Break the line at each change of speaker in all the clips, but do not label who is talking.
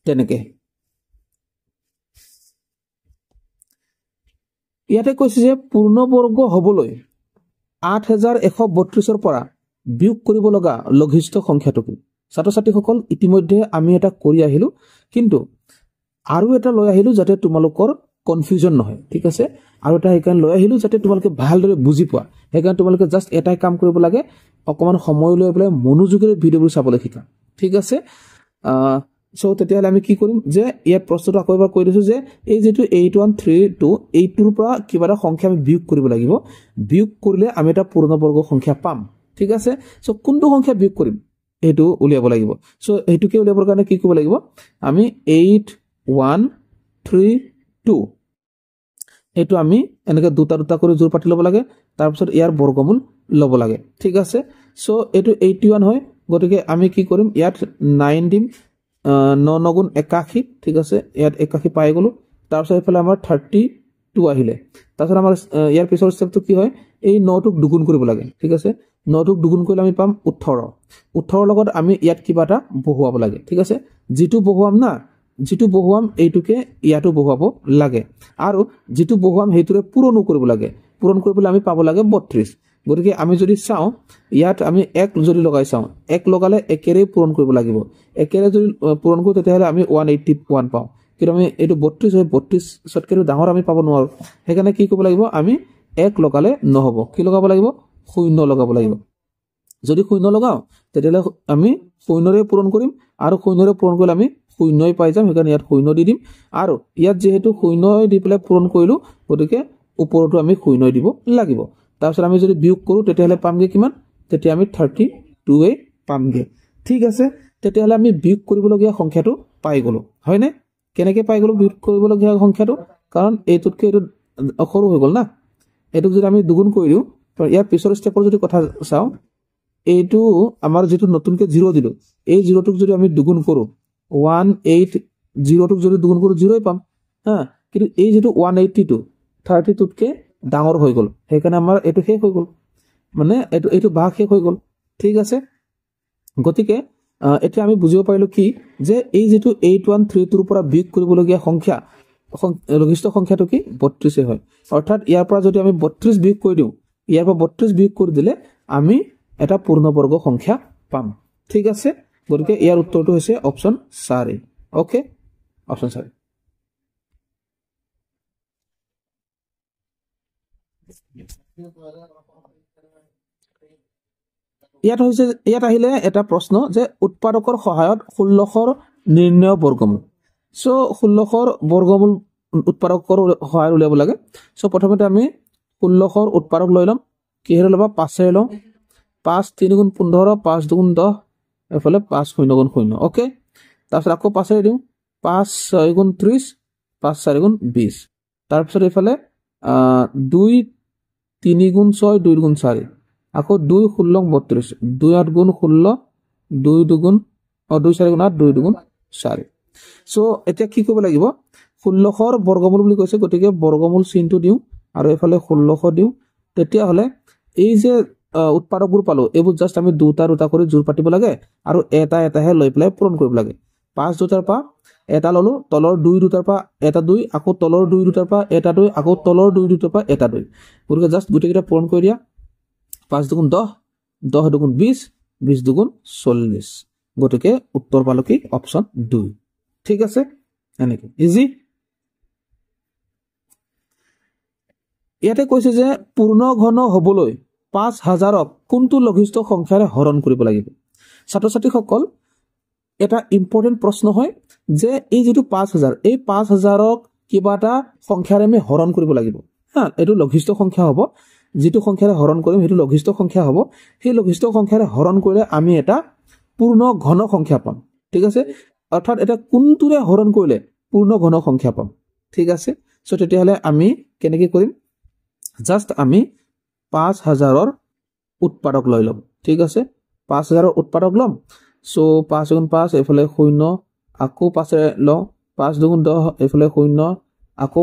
তেনেকে ইয়াতে কৈছে যে পূৰ্ণবৰ্গ হবলৈ 8132 পৰা বিয়োগ কৰিব লগা লঘিষ্ঠ সংখ্যাটো কি ছাত্ৰ ছাত্ৰীসকল ইতিমধ্যে আমি এটা কৰি আহিলো কিন্তু আৰু এটা লৈ আহিলো যাতে তোমালোকৰ কনফিউজন নহয় ঠিক আছে আৰু এটা হেকান লৈ আহিলো যাতে তোমালোকে ভালদৰে বুজি পোৱা হেকান তোমালোকে জাস্ট এটাই কাম কৰিব লাগে অকমান সময় লৈ পেলাই মনোযোগেৰে ভিডিওবোৰ চাবলৈ শিকা ঠিক আছে সো তেতিয়াহলে আমি কি কৰিম যে ইয়াৰ প্ৰশ্নটো আকৌ এবাৰ কৈ দিছো যে এই যেটো 8132 এইটোৰ পৰা কিবা এটা সংখ্যা আমি বিয়োগ কৰিব লাগিব বিয়োগ কৰিলে আমি এটা পূৰ্ণবৰ্গ সংখ্যা পাম ঠিক আছে সো কোনটো সংখ্যা বিয়োগ কৰিম এটো উলিয়াব লাগিব সো এটোকে উলিয়াবৰ কাৰণে কি কৰিব লাগিব আমি 8132 এটো আমি এনেকে দুটা দুটা কৰি জোৰ পাতি ল'ব লাগে তাৰ পিছত ইয়াৰ বৰ্গমূল ল'ব লাগে ঠিক আছে সো এটো 81 হয় গতিকে আমি কি কৰিম ইয়াত 9 দিম 9 9 81 ঠিক আছে ইয়াত 81 পাই গলো তাৰ পিছত এফালে আমাৰ 32 আহিলে তাৰ পিছত আমাৰ ইয়াৰ পিছৰ ষ্টেপটো কি হয় এই 9 টোক দুগুণ কৰিব লাগে ঠিক আছে 9 টোক দুগুণ কৰিলে আমি পাম 18 18 লগত আমি ইয়াত কিবা এটা বহুৱাব লাগে ঠিক আছে যেটো বহুৱাম না যেটো বহুৱাম এইটোকে ইয়াটো বহুৱাব লাগে আৰু যেটো বহুৱাম হেতুৰে পূৰণ কৰিব লাগে পূৰণ কৰিবলৈ আমি পাব লাগে 32 গতিকে আমি যদি চাও ইয়াত আমি 1 যদি লগাই চাও 1 লগালে একেৰে পূৰণ কৰিব লাগিব একেৰে যদি পূৰণ কৰো তেতিয়াহলে আমি 181 পাও কিন্তু আমি এটো 32 হয় 32 সটকেটো ডাঙৰ আমি পাব নোৱাৰো হেকানে কি কৰিব লাগিব আমি 1 লগালে নহব কি লগাব লাগিব 0 লগাব লাগিব যদি 0 লগাও তেতিয়াহলে আমি 0ৰে পূৰণ কৰিম আৰু 0ৰে পূৰণ কৰিলে আমি 0 পাই যাম হেকানে ইয়াত 0 দি দিম আৰু ইয়াত যেহেতু 0 দি পেলাই পূৰণ কৰিলো গতিকে ওপৰটো আমি 0 দিব লাগিব তাৰপিছত আমি যদি বিয়োগ কৰো তেতিয়াহলে পামগে কিমান তেতিয়া আমি 32 এ পামগে ঠিক আছে তেতিয়াহলে আমি বিয়োগ কৰিবলগীয়া সংখ্যাটো পাই গলো হয়নে কেনেকৈ পাই গলো বিয়োগ কৰিবলগীয়া সংখ্যাটো কাৰণ এইটোতকে এইটো সৰু হৈ গল না এটো যদি আমি দুগুণ কৰি দিও ইয়াৰ পিছৰ ষ্টেপৰ যদি কথা চাও এইটো আমাৰ যেটো নতুনকে 0 দিলো এই 0 টোক যদি আমি দুগুণ কৰো 180 টোক যদি দুগুণ কৰো 0 পাম হা কিন্তু এই যেটো 182 32 কে ডাঙৰ হৈ গল হেকানে আমাৰ এটো শেষ হৈ গল মানে এটো ভাগ শেষ হৈ গল ঠিক আছে গতিকে এটা আমি বুজিব পাৰিলো কি যে এই যেটো 8132 ৰ পৰা বিয়োগ কৰিবলগীয়া সংখ্যা লঘিষ্ঠ সংখ্যাটো কি 32 হয় অৰ্থাৎ ইয়াৰ পৰা যদি আমি 32 বিয়োগ কৰি দিও ইয়াৰ পৰা 32 বিয়োগ কৰি দিলে আমি এটা পূৰ্ণবৰ্গ সংখ্যা পাম ঠিক আছে গতিকে ইয়াৰ উত্তৰটো হৈছে অপচন 4 ওকে অপচন 4 ইয়াত আহিলে এটা প্ৰশ্ন যে উৎপাদকৰ সহায়ত 16ৰ নিৰ্ণয় বৰ্গমূল সো 16ৰ বৰ্গমূল উৎপাদকৰ সহায়ত উলিয়াব লাগে সো প্ৰথমতে আমি 16ৰ উৎপাদক লৈ লম কিহেৰে লবা 5 এ লম 5 3 গুণ 15 5 2 গুণ 10 এফালে 5 0 গুণ 0 ওকে তাৰপিছত আকৌ 5 এ দিও 5 6 গুণ 30 5 4 গুণ 20 তাৰপিছত এফালে 2 3 গুণ 6 2 গুণ 4 আকৌ 2 16 32 2 8 গুণ 16 2 2 গুণ 2 4 গুণ 8 2 2 গুণ 4 সো এটা কি কৰিব লাগিব 16ৰ বৰ্গমূল বুলি কৈছে গতিকে বৰ্গমূল চিহ্নটো দিও আৰু এফালে 1600 দিও তেতিয়া হলে এই যে উৎপাদকবোৰ পালো এইবোৰ জাস্ট আমি দুটা দুটা কৰি জোৰ পাতিব লাগে আৰু এটা এটাহে লৈ পেলাই পূৰণ কৰিব লাগে 5 দুটাৰ পৰা এটা ললো তলৰ 2 দুটাৰ পৰা এটা 2 আকৌ তলৰ 2 দুটাৰ পৰা এটা 2 আকৌ তলৰ 2 দুটাৰ পৰা এটা 2 গতিকে জাস্ট গুটেকিটা পূৰণ কৰি দিয়া 5 2 গুণ 10 10 2 গুণ 20 20 2 গুণ 40 গতিকে উত্তৰ পালো কি অপচন 2 ঠিক আছে এনেকে ইজি ইয়াতে কৈছে যে পূৰ্ণ ঘন হবলৈ 5000ক কোনটো লঘিষ্ঠ সংখ্যাৰে হৰণ কৰিব লাগিব ছাত্ৰ ছাত্ৰীসকল এটা ইম্পৰ্টেন্ট প্ৰশ্ন হয় যে এই যেটো 5000 এই 5000ক কিবা এটা সংখ্যাৰে আমি হৰণ কৰিব লাগিব হা এটো লঘিষ্ঠ সংখ্যা হ'ব যেটো সংখ্যাৰে হৰণ কৰিম হেতু লঘিষ্ঠ সংখ্যা হ'ব সেই লঘিষ্ঠ সংখ্যাৰে হৰণ কৰিলে আমি এটা পূৰ্ণ ঘন সংখ্যা পাম ঠিক আছে অৰ্থাৎ এটা কোনটোৰে হৰণ কৰিলে পূৰ্ণ ঘন সংখ্যা পাম ঠিক আছে সো তেতিয়াহলে আমি কেনেকৈ কৰিম জাস্ট আমি 5000ৰ উৎপাদক লৈ লম ঠিক আছে 5000ৰ উৎপাদক লম সো 5 গুণ 5 এফালে 0 আকৌ 5 ল 5 2 গুণ 10 এফালে 0 আকৌ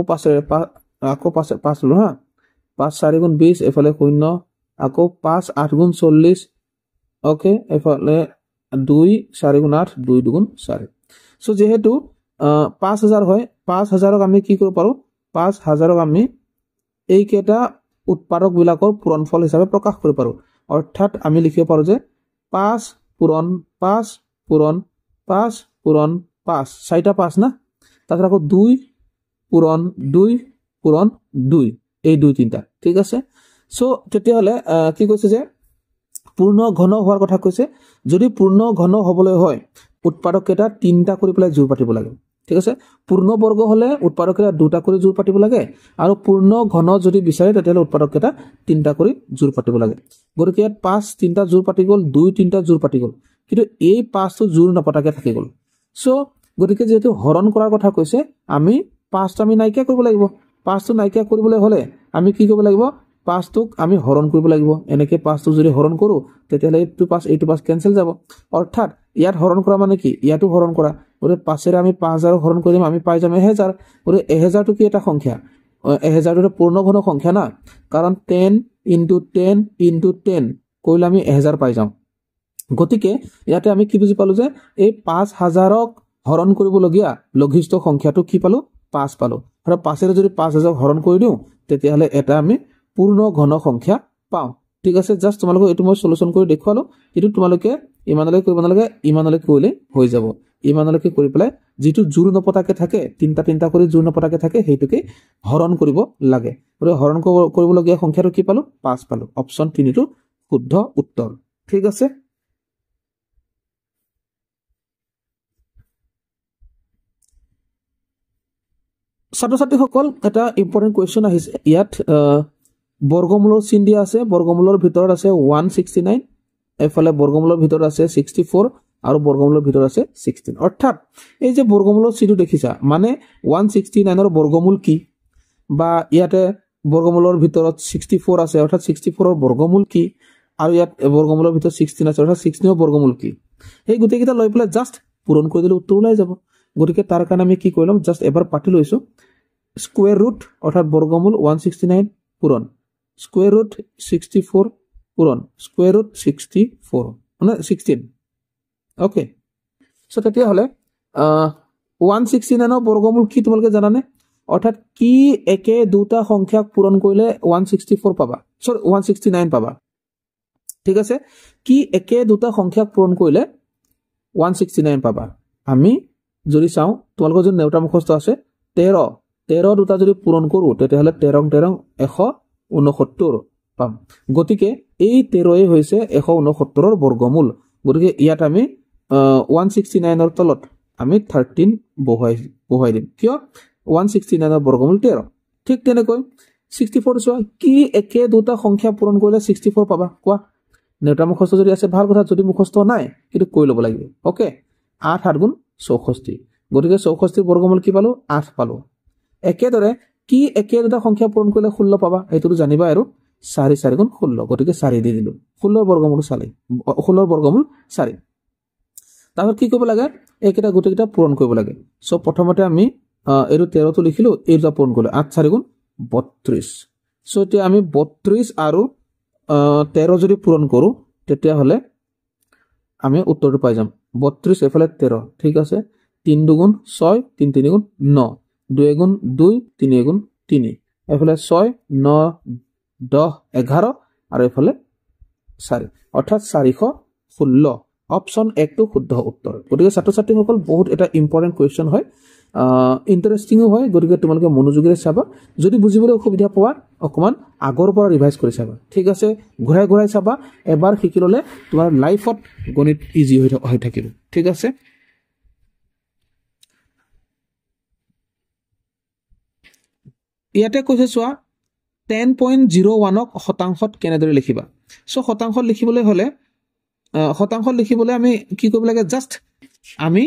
5 ল হা 5 4 গুণ 20 এফালে 0 আকৌ 5 8 গুণ 40 ওকে এফালে 2 4 গুণ 8 2 2 গুণ 4 সো যেহেতু 5000 হয় 5000ক আমি কি কৰিব পাৰো 5000ক আমি এইকেইটা উৎপাদক বিলাকৰ পূৰণফল হিচাপে প্ৰকাশ কৰিব পাৰো অৰ্থাৎ আমি লিখিব পাৰো যে 5 পূৰণ 5 পূৰণ 5 পূৰণ 5 চাৰিটা 5 না তাৰপিছত আকৌ 2 পূৰণ 2 পূৰণ 2 এই 2 তিনটা ঠিক আছে সো তেতিয়াহলে কি কৈছে যে পূৰ্ণ ঘন হোৱাৰ কথা কৈছে যদি পূৰ্ণ ঘন হ'বলৈ হয় উৎপাদক কেইটা তিনটা কৰি পেলাই জোৰ পাতিব লাগে ঠিক আছে পূৰ্ণ বৰ্গ হলে উৎপাদক কেইটা দুটা কৰি জোৰ পাতিব লাগে আৰু পূৰ্ণ ঘন যদি বিচাৰে তেতিয়াহলে উৎপাদক কেইটা তিনটা কৰি জোৰ পাতিব লাগে গতিকে ইয়াত 5 তিনটা জোৰ পাতি গল 2 তিনটা জোৰ পাতি গল কিন্তু এই 5 টো জোৰ নপতাকে থাকি গল সো গতিকে যেহেতু হৰণ কৰাৰ কথা কৈছে আমি 5 টা আমি নাইকিয়া কৰিব লাগিব 5 টো নাইকিয়া কৰিবলৈ হলে আমি কি কৰিব লাগিব 5 টোক আমি হৰণ কৰিব লাগিব এনেকে 5 টো যদি হৰণ কৰো তেতিয়াহলে এইটো 5 কেনসেল যাব অৰ্থাৎ ইয়াত হৰণ কৰা মানে কি ইয়াটো হৰণ কৰা ওৰে 5 এৰে আমি 5000 হৰণ কৰিম আমি পাই যাম 1000 ওৰে 1000 টো কি এটা সংখ্যা 1000 টো পূৰ্ণ ঘন সংখ্যা না কাৰণ 10 * 10 * 10 কইলে আমি 1000 পাই যাম গতিকে ইয়াতে আমি কি বুজি পালো যে এই 5000ক হৰণ কৰিবলগীয়া লঘিষ্ঠ সংখ্যাটো কি পালো 5 পালো আৰু 5 এৰে যদি 5000 হৰণ কৰি দিও তেতিয়াহলে এটা আমি পূৰ্ণ ঘন সংখ্যা পাও ঠিক আছে জাস্ট তোমালোকে এটো মই সলিউশন কৰি দেখুৱালো এটো তোমালোকে ইমানলৈ কৰিব নালাগে ইমানলৈ কৰিলে হৈ যাব ইমানলৈকে কৰি পেলাই যেটো জোৰ নপতাকে থাকে তিনটা কৰি জোৰ নপতাকে থাকে হেতুকে হৰণ কৰিব লাগে আৰু হৰণ কৰিবলগীয়া সংখ্যাটো কি পালো 5 পালো অপচন 3 টো শুদ্ধ উত্তৰ ঠিক আছে ছাত্ৰ-ছাত্ৰীসকল এটা ইম্পৰ্টেন্ট কোৱেশ্চন আহিছে ইয়াত বৰ্গমূলৰ চিন দিয়া আছে বৰ্গমূলৰ ভিতৰত আছে 169 এফালে বৰ্গমূলৰ ভিতৰত আছে 64 আৰু বৰ্গমূলৰ ভিতৰত আছে 16 অৰ্থাৎ এই যে বৰ্গমূলৰ চিনটো দেখিছা মানে 169 ৰ বৰ্গমূল কি বা ইয়াতে বৰ্গমূলৰ ভিতৰত 64 আছে অৰ্থাৎ 64 ৰ বৰ্গমূল কি আৰু ইয়াত বৰ্গমূলৰ ভিতৰত 16 আছে অৰ্থাৎ 16 ৰ বৰ্গমূল কি এই গোটেইকেইটা লৈ পেলাই জাস্ট পূৰণ কৰি দিলে উত্তৰ ওলাই যাব গতিকে তাৰ কাৰণে আমি কি কৰিলাম জাস্ট এবাৰ পাতি লৈছো স্কয়াৰ ৰুট অৰ্থাৎ বৰ্গমূল 169 পূৰণ স্কয়াৰ ৰুট 64 পূৰণ স্কয়াৰ ৰুট 64 মানে 16 ওকে সো তেতিয়া হলে 169 ৰ বৰ্গমূল কি তোমালোকে জানানে অৰ্থাৎ কি একে দুটা সংখ্যাক পূৰণ কৰিলে 164 পাবা সৰি 169 পাবা ঠিক আছে কি একে দুটা সংখ্যাক পূৰণ কৰিলে 169 পাবা আমি যদি চাও তোমালোকৰ যে নেউটা মুখস্থ আছে 13 দুটা যদি পূৰণ কৰো তেতিয়াহলে 13 169 পাম গতিকে এই 13 হৈছে 169 ৰ বৰ্গমূল গতিকে ইয়াত আমি 169 ৰ তলত আমি 13 বহাই দিম কিয় 169 ৰ বৰ্গমূল 13 ঠিক তেনেকৈ 64 চোৱা কি একে দুটা সংখ্যা পূৰণ কৰিলে 64 পাবা কোৱা নেউটা মুখস্থ যদি আছে ভাল কথা যদি মুখস্থ নাই কিন্তু কৈ ল'ব লাগিব ওকে 8 8 গুণ 64 গতিকে 64 ৰ বৰ্গমূল কি পালো 8 পালো একেদৰে কি একে দুটা সংখ্যা পূৰণ কৰিলে 16 পাবা এইটো জানিবা আৰু 4 4 গুণ 16 গতিকে 4 দি দিলো 16 ৰ বৰ্গমূল 16 ৰ বৰ্গমূল 4 তাৰপিছত কি কৰিব লাগে এইকেইটা গোটেইকেইটা পূৰণ কৰিব লাগে সো প্ৰথমতে আমি এৰো 13 টো লিখিলো এইটা পূৰণ কৰিলো 8 4 গুণ 32 সো এতিয়া আমি 32 আৰু 13 যদি পূৰণ কৰো তেতিয়া হলে আমি উত্তৰটো পাই যাম 32 এফালে 13 ঠিক আছে 3 2 গুণ 6 3 3 গুণ 9 2 গুণ 2 3 গুণ 3 এফালে 6 9 10 11 আৰু এফালে 4 অৰ্থাৎ 416 অপচন 1 টো শুদ্ধ উত্তৰ গতিকে ছাত্ৰ-ছাত্ৰীসকল বহুত এটা ইম্পৰ্টেন্ট কোৱেশ্চন হয় ইন্টাৰেষ্টিং হয় গতিকে তোমালোকে মনোযোগেৰে চাবা যদি বুজিবলৈ অসুবিধা পোৱা অকমান আগৰ পৰা ৰিভাইজ কৰি চাবা ঠিক আছে ঘূৰাই চাবা এবাৰ শিকি ললে তোমাৰ লাইফত গণিত ইজি হৈ থাকিব ঠিক আছে ইয়াতে কৈছে চোৱা 10.01 ক শতাংশত কেনেদৰে লিখিবা সো শতাংশত লিখিবলৈ আমি কি কৰিব লাগে জাস্ট আমি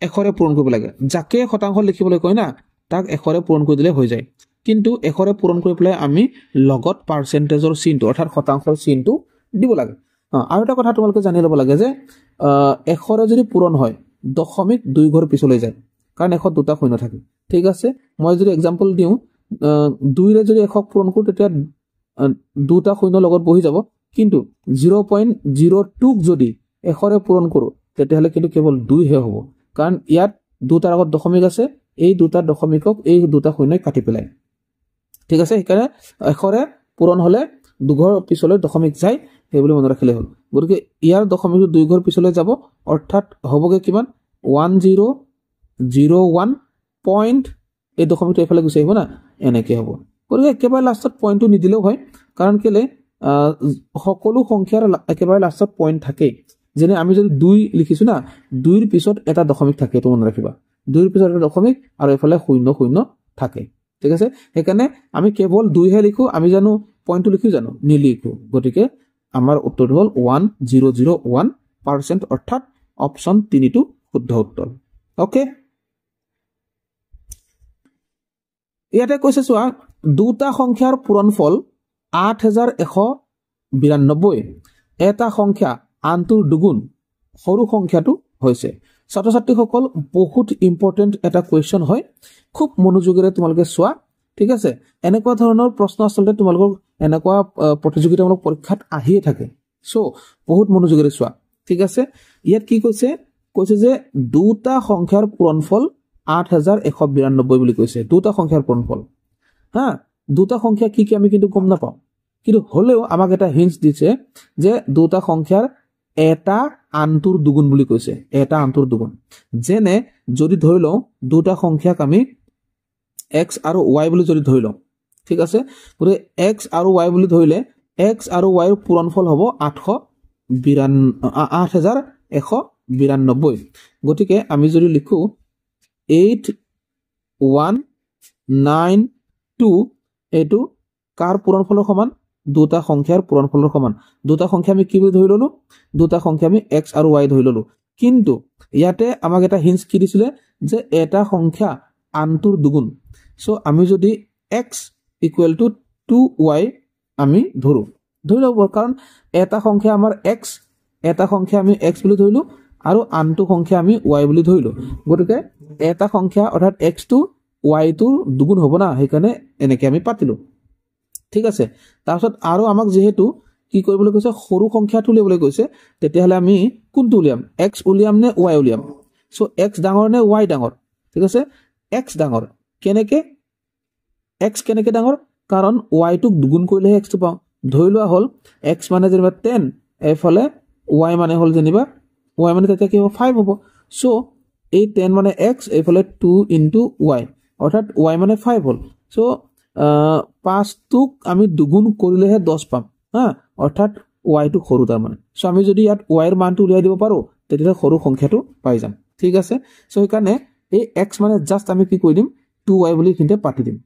এশৰে পূৰণ কৰিব লাগে যাকে শতাংশ লিখিবলৈ কয় না তাক এশৰে পূৰণ কৰি দিলে হৈ যায় কিন্তু এশৰে পূৰণ কৰি পেলাই আমি লগত পাৰ্চেন্টেজৰ চিনটো অৰ্থাৎ শতাংশৰ চিনটো দিব লাগে আৰু এটা কথা তোমালোকে জানি ল'ব লাগে যে এশৰে যদি পূৰণ হয় দশমিক 2 ঘৰ পিছলৈ যায় কাৰণ এশ দুটা শূন্য থাকে ঠিক আছে মই যদি এক্সাম্পল দিও 2 ৰে যদি এশক পূৰণ কৰো তেতিয়া দুটা শূন্য লগত বহি যাব কিন্তু 0.02 ক যদি এশৰে পূৰণ কৰো তেতিয়াহ'লে কিন্তু কেৱল 2 হে হ'ব কাৰণ ইয়াত দুটাৰ আগত দশমিক আছে এই দুটা দশমিকক এই দুটা শূন্যই কাটি পেলাই ঠিক আছে সেইকাৰণে এশৰে পূৰণ হলে দুঘৰ পিছলৈ দশমিক যায় সেই বুলি মনত ৰাখিলে হ'ল গতিকে ইয়াৰ দশমিকটো দুই ঘৰ পিছলৈ যাব অৰ্থাৎ হ'বগে কিমান 1001 পইণ্ট এই দশমিকটো এফালে গুচি আহিব না এনেকৈ হ'ব গতিকে একেবাৰে লাষ্টত পইণ্টটো নিদিলেও হয় কাৰণ কেলে সকলো সংখ্যাৰ একেবাৰে লাষ্টত পইণ্ট থাকে যেনে আমি যদি 2 লিখিছো না 2ৰ পিছত এটা দশমিক থাকে এইটো মনত ৰাখিবা 2ৰ পিছত এটা দশমিক আৰু এফালে 00 থাকে ঠিক আছে সেইকাৰণে আমি কেৱল 2 হে লিখো আমি জানো পইণ্টটো লিখি জানো নিলিখো গতিকে আমাৰ উত্তৰটো হ'ল 1001% অৰ্থাৎ অপচন 3 টো শুদ্ধ উত্তৰ ওকে ইয়াতে কৈছে চোৱা দুটা সংখ্যাৰ পূৰণফল 8192 এটা সংখ্যা আনটোৰ দুগুণ সৰু সংখ্যাটো হৈছে ছাত্ৰ ছাত্ৰীসকল বহুত ইম্পৰ্টেন্ট এটা কোৱেশ্চন হয় খুব মনোযোগেৰে তোমালোকে চোৱা ঠিক আছে এনেকুৱা ধৰণৰ প্ৰশ্ন আচলতে তোমালোকৰ এনেকুৱা প্ৰতিযোগিতামূলক পৰীক্ষাত আহিয়ে থাকে সো বহুত মনোযোগেৰে চোৱা ঠিক আছে ইয়াত কি কৈছে যে দুটা সংখ্যাৰ পূৰণফল 8192 বুলি কৈছে দুটা সংখ্যাৰ পূৰণফল হা দুটা সংখ্যা কি আমি কিন্তু গম নাপাওঁ কিন্তু হলেও আমাক এটা হিন্টস দিছে যে দুটা সংখ্যাৰ এটা আনটোৰ দুগুণ বুলি কৈছে এটা আনটোৰ দুগুণ যেনে যদি ধৰি লওঁ দুটা সংখ্যাক আমি x আৰু y বুলি যদি ধৰি লওঁ ঠিক আছে গতিকে x আৰু y বুলি ধৰিলে x আৰু y ৰ পূৰণফল হ'ব 8192 গতিকে আমি যদি লিখো 8192 এটো কাৰ পূৰণফলৰ সমান দুটা সংখ্যাৰ পূৰণফলৰ সমান দুটা সংখ্যা আমি কি বুলি ধৰি ললো দুটা সংখ্যা আমি x আৰু y ধৰি ললো কিন্তু ইয়াতে আমাক এটা হিন্টস কি দিছিলে যে এটা সংখ্যা আনটোৰ দুগুণ সো আমি যদি x = 2y আমি ধৰু লব কাৰণ এটা সংখ্যা আমাৰ x এটা সংখ্যা আমি x বুলি ধৰিলো আৰু আনটো সংখ্যা আমি y বুলি ধৰিলো গতিকে এটা সংখ্যা অৰ্থাৎ x টো y টোৰ দুগুণ হ'ব না সেইকাৰণে এনেকৈ আমি পাতিলো ঠিক আছে তাৰপিছত আৰু আমাক যেহেতু কি কৰিবলৈ কৈছে সৰু সংখ্যাটো উলিয়াবলৈ কৈছে তেতিয়াহলে আমি কোনটো উলিয়াম x উলিয়াম নে y উলিয়াম সো x ডাঙৰ নে y ডাঙৰ ঠিক আছে x ডাঙৰ কেনেকৈ x কেনেকৈ ডাঙৰ কাৰণ y টোক দুগুণ কৰিলে x টো পাওঁ ধৰি লোৱা হ'ল x মানে যেনিবা 10 এফালে y মানে হ'ল যেনিবা y মানে তেতিয়া কি হ'ব 5 হ'ব সো এই 10 মানে x এফালে 2 * y অৰ্থাৎ y মানে 5 হ'ল সো 5 টোক আমি দুগুণ কৰিলেহে 10 পাম হা অৰ্থাৎ y টো সৰু তাৰ মানে সো আমি যদি ইয়াত y ৰ মানটো উলিয়াই দিব পাৰো তেতিয়া সৰু সংখ্যাটো পাই যাম ঠিক আছে সো সেইকাৰণে এই x মানে জাস্ট আমি কি কৈ দিম 2y বুলি কিনতে পাতি দিম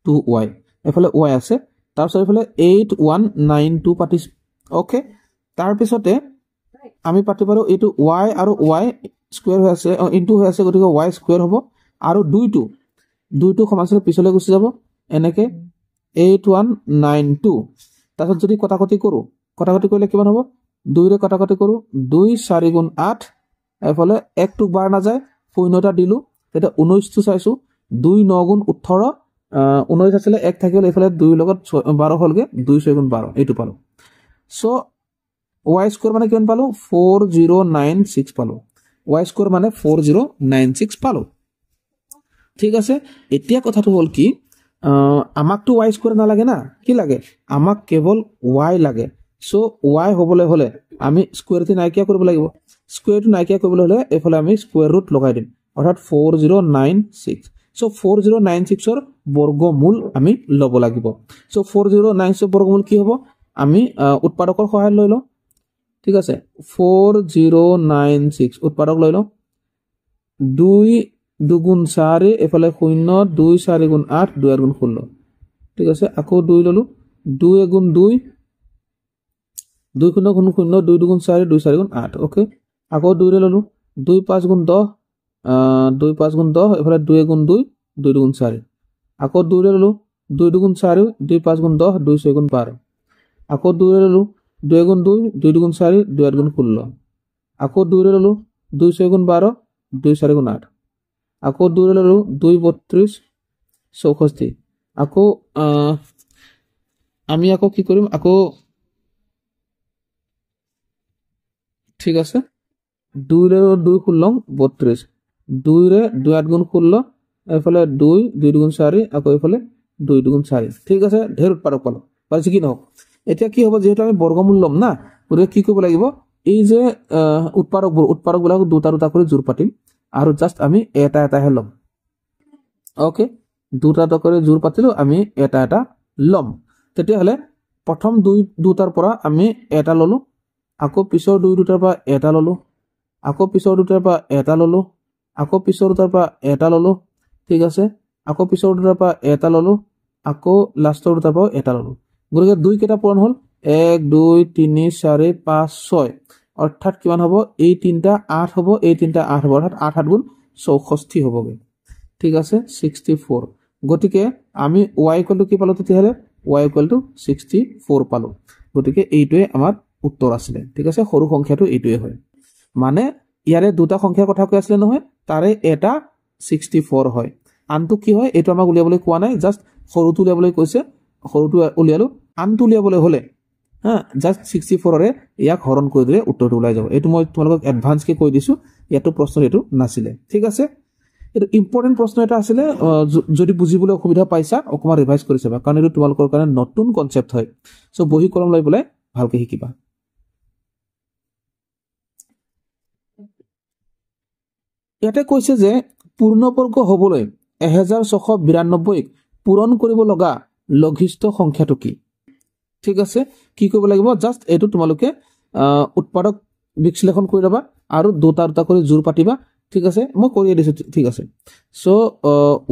2y এফালে y আছে তাৰপিছত এফালে 8192 পাতিছ ওকে তাৰ পিছতে আমি পাতি পাৰো এটো y আৰু y স্কয়াৰ হৈ আছে ইনটু হৈ আছে গতিকে y স্কয়াৰ হ'ব আৰু 2টো সমান্তৰাল পিছলৈ গুচি যাব এনেকে 8192 তাৰপিছত যদি কটাকটি কৰিলে কিমান হ'ব 2 ৰে কটাকটি কৰো 2 4 গুণ 8 এফালে 1 টো বাৰ না যায় শূন্যটা দিলু এটা 19 টো চাইছো 2 9 গুণ 18 19 আছিল 1 থাকিল এফালে 2 লগত 12 হলগে 2 6 গুণ 12 এইটো পালো সো y স্কয়াৰ মানে কিমান পালো 4096 পালো y স্কয়াৰ মানে 4096 পালো ঠিক আছে এতিয়া কথাটো হল কি আমাক তো y স্কয়াৰ নালাগে না কি লাগে আমাক কেৱল y লাগে সো y হবলে হলে আমি স্কয়াৰটো নাইকিয়া কৰিব লাগিব স্কয়াৰটো নাইকিয়া কৰিবলৈ হলে এফালে আমি স্কয়াৰ ৰুট লগাই দিম অৰ্থাৎ 4096 সো 4096 ৰ বৰ্গমূল আমি লব লাগিব সো 4096 ৰ বৰ্গমূল কি হ'ব আমি উৎপাদকৰ সহায় লৈ লওঁ ঠিক আছে 4096 উৎপাদক লৈ লওঁ 2 দুগুণ 4 এফালে 0 2 4 গুণ 8 2 গুণ 16 ঠিক আছে আকৌ 2 ললো 2 গুণ 2 2 0 গুণ 0 2 দুগুণ 4 2 4 গুণ 8 ওকে আকৌ 2 ললো 2 5 গুণ 10 2 5 গুণ 10 এফালে 2 গুণ 2 2 দুগুণ 4 আকৌ 2 ললো 2 দুগুণ 4 2 5 গুণ 10 2 6 গুণ 12 আকৌ 2 ললো 2 গুণ 2 2 দুগুণ 4 2 গুণ 16 আকৌ 2 ললো 2 6 গুণ 12 2 4 গুণ 8 আকৌ 2 ললো 2 32 64 আকৌ আমি আকৌ কি কৰিম আকৌ ঠিক আছে 2 रे 2 16 32 2 रे 2 8 গুণ 16 এফালে 2 2 গুণ 4 আকৌ এফালে 2 গুণ 4 ঠিক আছে ঢেৰ উৎপাদক পালো পাইছে কি নহক এতিয়া কি হ'ব যেহেতু আমি বৰ্গমূল লম না গতিকে কি কৰিব লাগিব এই যে উৎপাদকবিলাক দুটা দুটা কৰি জোৰ পাতিম আৰু জাস্ট আমি এটা এটাহে লম ওকে দুটা দুটা কৰি জোৰ পাতিলো আমি এটা এটা লম তেতিয়া হলে প্ৰথম দুটাৰ পৰা আমি এটা ললো আকৌ পিছৰ দুটাৰ পৰা এটা ললো আকৌ পিছৰ দুটাৰ পৰা এটা ললো আকৌ পিছৰ দুটাৰ পৰা এটা ললো ঠিক আছে আকৌ পিছৰ দুটাৰ পৰা এটা ললো আকৌ লাষ্টৰ দুটাৰ পৰা এটা ললো গতিকে দুই কেটা পূৰণ হল 1 2 3 4 5 6 অৰ্থাৎ কিমান হ'ব এই তিনটা 8 হ'ব এই তিনটা 8 হ'ব অৰ্থাৎ 8 8 গুণ 64 হ'বগে ঠিক আছে 64 গতিকে আমি y ইকুৱেল টু কি পালো তেতিয়াহলে y ইকুৱেল টু 64 পালো গতিকে এইটোৱে আমাৰ উত্তৰ আছিল ঠিক আছে সৰু সংখ্যাটো এইটোৱে হয় মানে ইয়াৰে দুটা সংখ্যাৰ কথা কৈ আছিল নহয় তাৰে এটা 64 হয় আনটো কি হয় এটো আমাক উলিয়াবলৈ কোৱা নাই জাস্ট সৰুটো উলিয়াবলৈ কৈছে সৰুটো উলিয়ালো আনটো উলিয়াবলৈ হলে হা জাস্ট 64 ৰে ইয়াক হৰণ কৰি দিলে উত্তৰটো ওলাই যাব এটো মই তোমালোকক এডভান্স কে কৈ দিছো ইয়াটো প্ৰশ্ন এটো নাছিলে ঠিক আছে এটো ইম্পৰ্টেন্ট প্ৰশ্ন এটা আছিল যদি বুজিবলৈ অসুবিধা পাইছা অকমা ৰিভাইজ কৰি চাবা কাৰণ এটো তোমালোকৰ কাৰণে নতুন কনসেপ্ট হয় সো বহি কলম লৈ বলে ভালকে শিকিবা ইয়াতে কৈছে যে পূৰ্ণবৰ্গ হ'বলৈ 1692 পূৰণ কৰিব লগা লঘিষ্ঠ সংখ্যাটো কি ঠিক আছে কি কৰিব লাগিব জাস্ট এটো তোমালোকে উৎপাদক বিশ্লেষণ কৰি লবা আৰু দুটা দুটা কৰি জোৰ পাতিবা ঠিক আছে মই কৰি দিছো ঠিক আছে সো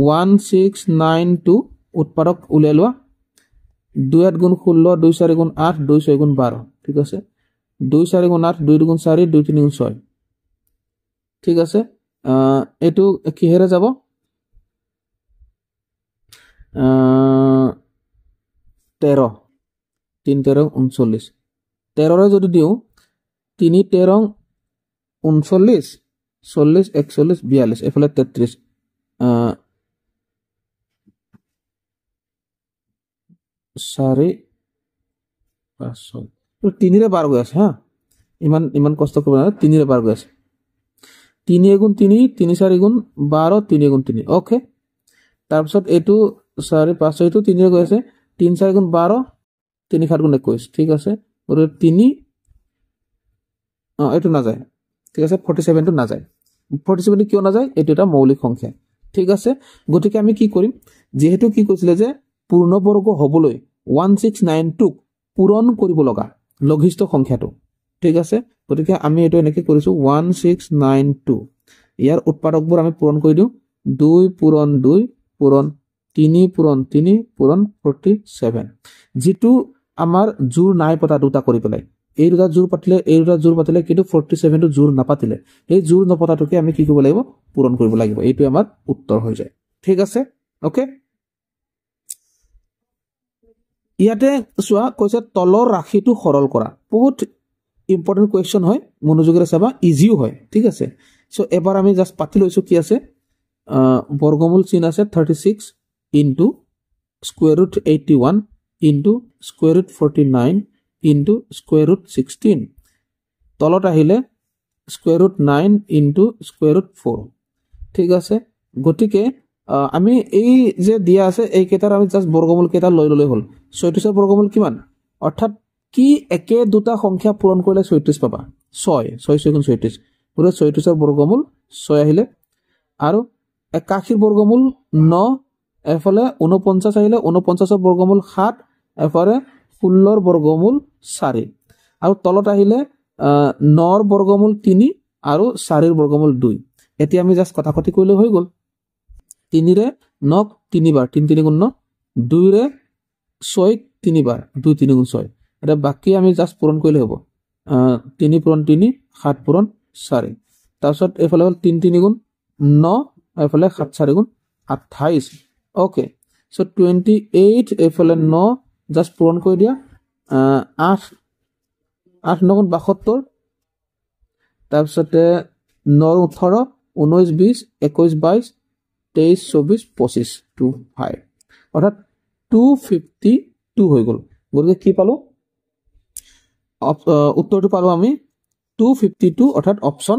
1692 উৎপাদক উলিয়াই লোৱা 2 8 গুণ 16 2 4 গুণ 8 2 6 গুণ 12 ঠিক আছে 2 4 গুণ 8 2 গুণ 4 2 3 গুণ 6 ঠিক আছে এটো কিহেৰে যাব 13 3 13 39 13 ৰে যদি দিও 3 13 39 40 41 42 এফালে 33 4 5 3 ৰে 12 গৈ আছে হা ইমান কষ্ট কৰিব না 3 ৰে 12 গৈ আছে 3 গুণ 3 3 4 গুণ 12 3 গুণ 3 ওকে তাৰ পিছত এটো 4 5 এটো 3 ৰে গৈ আছে 3 4 গুণ 12 3 7 গুণ 21 ঠিক আছে আৰু 3 এটো না যায় ঠিক আছে 47 টো না যায় 47 কিয় না যায় এটো এটা মৌলিক সংখ্যা ঠিক আছে গতিকে আমি কি কৰিম যেহেতু কি কৈছিলে যে পূৰ্ণবৰ্গ হ'বলৈ 1692 পূৰণ কৰিব লগা লঘিষ্ঠ সংখ্যাটো ঠিক আছে গতিকে আমি এটো এনেকৈ কৰিছো 1692 ইয়াৰ উৎপাদকবোৰ আমি পূৰণ কৰি দিও 2 পূৰণ 2 পূৰণ 3 পূৰণ 3 পূৰণ 47 যেটো আমাৰ জোৰ নাই পতা দুটা কৰি পেলাই এই দুটা জোৰ পাতিলে কিন্তু 47 টো জোৰ নাপাতিলে এই জোৰ নপতাটোকে আমি কি কৰিব লাগিব পূৰণ কৰিব লাগিব এইটো আমাৰ উত্তৰ হৈ যায় ঠিক আছে ওকে ইয়াতে সোৱা কৈছে তলৰ ৰাশিটো সৰল কৰা বহুত ইম্পৰ্টেন্ট কোৱেশ্চন হয় মনোযোগেৰে চাবা ইজিও হয় ঠিক আছে সো এবাৰ আমি জাস্ট পাতি লৈছো কি আছে বৰ্গমূল চিন আছে 36 into square root 81 into square root 49 into square root 16 তলত আহিলে square root 9 into square root 4 ঠিক আছে গতিকে আমি এই যে দিয়া আছে এই কেটাৰ আমি জাস্ট বৰ্গমূল কেটা লৈ ললে হল 36 ৰ বৰ্গমূল কিমান অৰ্থাৎ কি একে দুটা সংখ্যা পূৰণ কৰিলে 36 পাবা 6 6 গুণ 36 পুৰা 36 ৰ বৰ্গমূল 6 আহিলে আৰু 81 ৰ বৰ্গমূল 9 এফালে 49 আহিলে 49 ৰ বৰ্গমূল 7 এফালে 16 ৰ বৰ্গমূল 4 আৰু তলত আহিলে 9 ৰ বৰ্গমূল 3 আৰু 4 ৰ বৰ্গমূল 2 এতিয়া আমি জাস্ট কথা কতি কইলে হৈ গল 3 ৰে 9 3 বাৰ 3 3 গুণ 9 2 ৰে 6 3 বাৰ 2 3 গুণ 6 এটা বাকি আমি জাস্ট পূৰণ কৰিলে হ'ব 3 পূৰণ 3 7 পূৰণ 4 তাৰপিছত এফালে হল 3 3 গুণ 9 এফালে 7 4 গুণ 28 ওকে সো 28 এফালে 9 জাস্ট পূৰণ কৰি দিয়া 8 8 9 গুণ 72 তাৰপিছত 9 18 19 20 21 22 23 24 25 25 অৰ্থাৎ 252 হৈ গল গতিকে কি পালো উত্তৰটো পালো আমি 252 অৰ্থাৎ অপচন